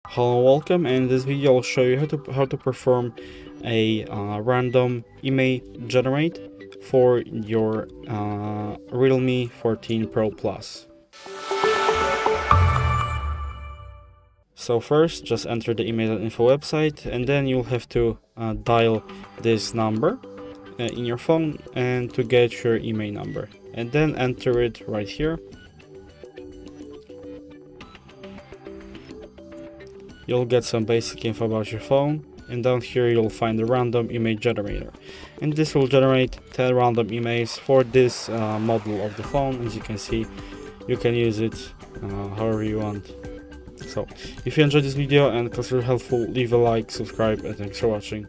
Hello, welcome. And in this video I'll show you how to perform a random IMEI generate for your REALME 14 Pro Plus. So first, just enter the IMEI.info website, and then you'll have to dial this number in your phone and to get your IMEI number, and then enter it right here. You'll get some basic info about your phone, and down here you'll find the random IMEI generator, and this will generate 10 random IMEIs for this model of the phone. As you can see, you can use it however you want. So if you enjoyed this video and consider it helpful, leave a like, subscribe, and thanks for watching.